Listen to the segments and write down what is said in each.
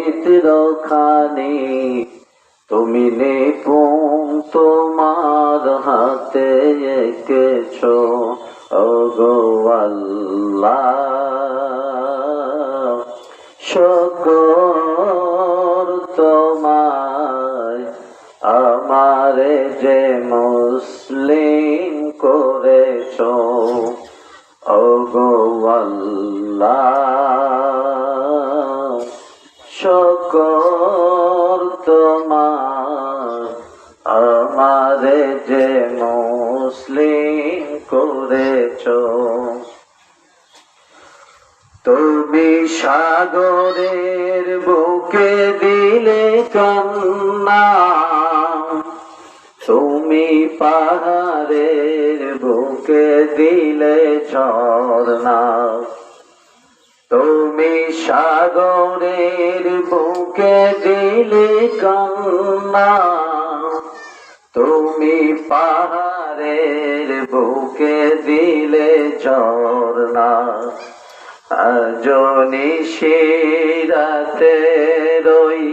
চরিত্রখানি তুমি নিপুণ তোমার হাতে এঁকেছ ওগো আল্লাহ। শুকর তোমায় আমারে যে মুসলিম করেছ ওগো আল্লাহ। শুকর তোমার আমারে যে মুসলিম করেছ। তুমি সাগরের বুকে দিলে কান্না, তুমি পাহাড়ের বুকে দিলে ঝর্ণা। তুমি সাগরের বুকে দিলে কান্না, তুমি পাহাড়ের বুকে দিলে ঝর্ণা। নিশিরাতে রই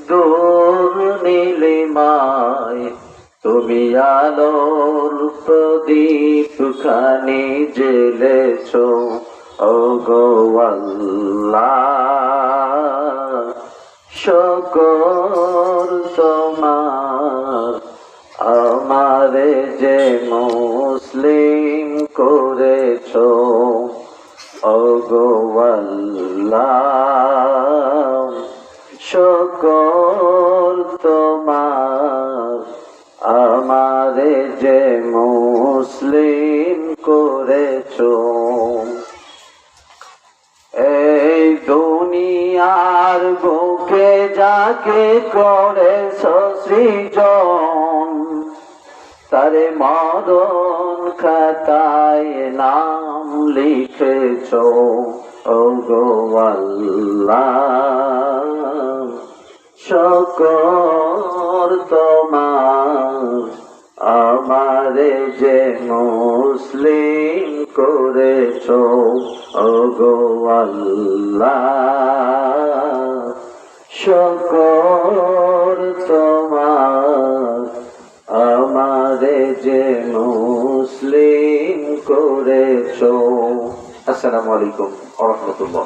দূর নীলিমায় তুমি আলোর প্রদীপ খানি জ্বেলেছ ওগো আল্লাহ। শুকর তোমার আমারে যে মুসলিম করেছ ওগো আল্লাহ। শুকর তোমার আমারে যে মুসলিম করেছ। এই দুনিয়ার বুকে যাকে করেছ সৃজন, তারে মরণ খাতায় নাম লিখেছ ওগো আল্লাহ। শুকর তোমার আমারে যে মুসলিম করেছ ওগো আল্লাহ। শুকর তোমার আমারে যে মুসলিম করেছ। আসসালামু আলাইকুম ওয়া রাহমাতুল্লাহ।